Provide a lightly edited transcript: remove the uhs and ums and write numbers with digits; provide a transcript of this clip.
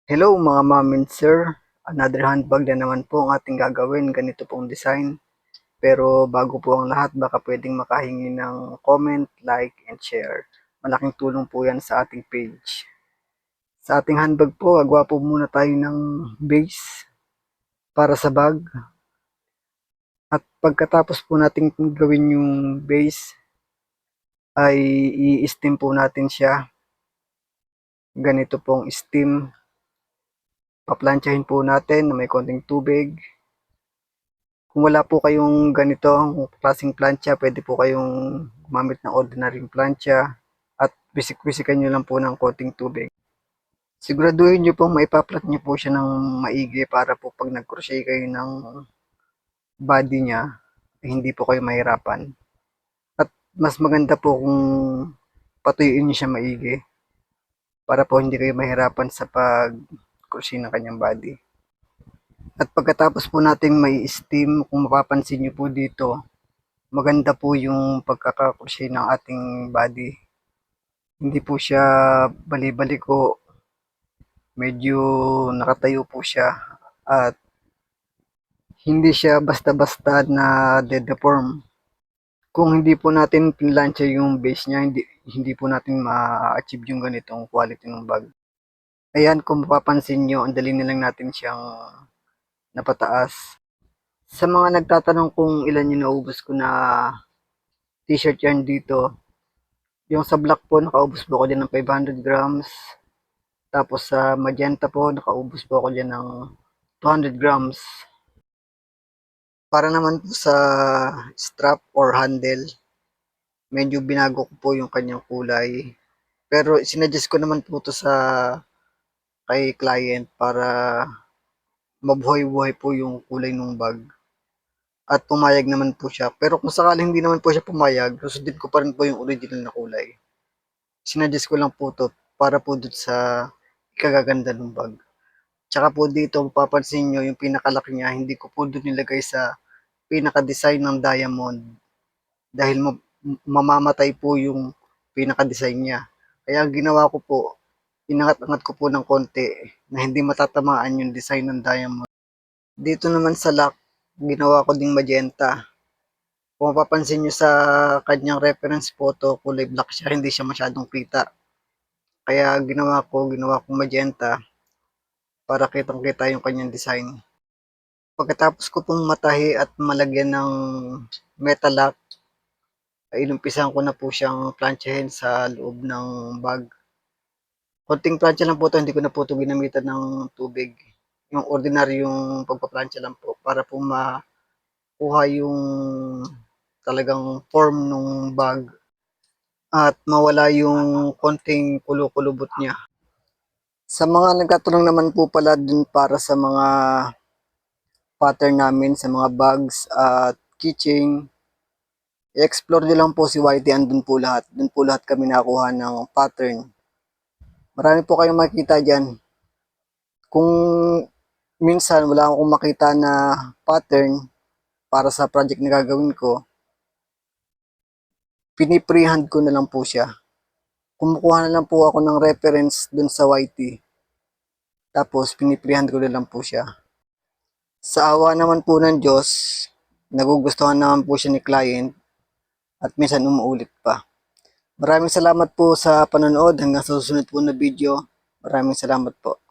Hello mga ma'am and sir, another handbag na naman po ang ating gagawin, ganito pong design. Pero bago po ang lahat, baka pwedeng makahingi ng comment, like, and share. Malaking tulong po yan sa ating page. Sa ating handbag po, gagawa po muna tayo ng base para sa bag. At pagkatapos po natin gawin yung base, ay i-steam po natin siya. Ganito pong steam. Paplansyahin po natin na may konting tubig. Kung wala po kayong ganitong klaseng plancha, pwede po kayong gumamit ng ordinaryong plancha at bisik-bisikan nyo lang po ng konting tubig. Siguraduhin nyo pong maipaplat nyo po siya ng maigi para po pag nag-crochet kayo ng body niya, hindi po kayo mahirapan. At mas maganda po kung patuyuin nyo siya maigi para po hindi kayo mahirapan sa pag-crochet ng kanyang body. At pagkatapos po nating may steam, kung mapapansin nyo po dito, maganda po yung pagkakakrochet ng ating body. Hindi po siya bali-baliko, medyo nakatayo po siya at hindi siya basta-basta na deform. Kung hindi po natin pinlansya yung base niya, hindi po natin ma-achieve yung ganitong quality ng bag. Ayan, kung mapapansin nyo, ang dali na lang natin siyang napataas. Sa mga nagtatanong kung ilan yung naubos ko na t-shirt yarn dito, yung sa black po, nakaubos po ako dyan ng 500 grams. Tapos sa magenta po, nakaubos po ako dyan ng 200 grams. Para naman po sa strap or handle, medyo binago ko po yung kanyang kulay. Pero sinuggest ko naman po to sa kay client para mabuhay-buhay po yung kulay ng bag. At pumayag naman po siya. Pero kung sakaling hindi naman po siya pumayag, susundin ko pa rin po yung original na kulay. Sinuggest ko lang po to para po dun sa ikagaganda ng bag. Tsaka po dito, mapapansin nyo yung pinakalaki niya, hindi ko po doon nilagay sa pinaka-design ng diamond dahil mamamatay po yung pinaka-design niya. Kaya ang ginawa ko po, inangat-angat ko po ng konti na hindi matatamaan yung design ng diamond. Dito naman sa lock, ginawa ko ding magenta. Kung mapapansin nyo sa kanyang reference photo, kulay black siya, hindi siya masyadong kita. Kaya ginawa ko magenta para kitang-kita yung kanyang design. Pagkatapos ko pong matahi at malagyan ng metal lock, ay inumpisahan ko na po siyang planchahin sa loob ng bag. Konting plancha lang po ito, hindi ko na po ito ginamitan ng tubig. Yung ordinaryong pagpaplansya lang po para po makuha yung talagang form ng bag at mawala yung konting kulo-kulubot niya. Sa mga nagtatanong naman po pala dun para sa mga pattern namin sa mga bags at keychain, i-explore nyo lang po si YT, andun po lahat. Dun po lahat kami nakuha ng pattern. Marami po kayong makikita dyan. Kung minsan wala akong makita na pattern para sa project na gagawin ko, piniprehand ko na lang po siya. Kumukuha na lang po ako ng reference dun sa YT. Tapos piniprehand ko na lang po siya. Sa awa naman po ng Diyos, nagugustuhan naman po siya ni client at minsan umuulit pa. Maraming salamat po sa panonood. Hanggang sa susunod po na video. Maraming salamat po.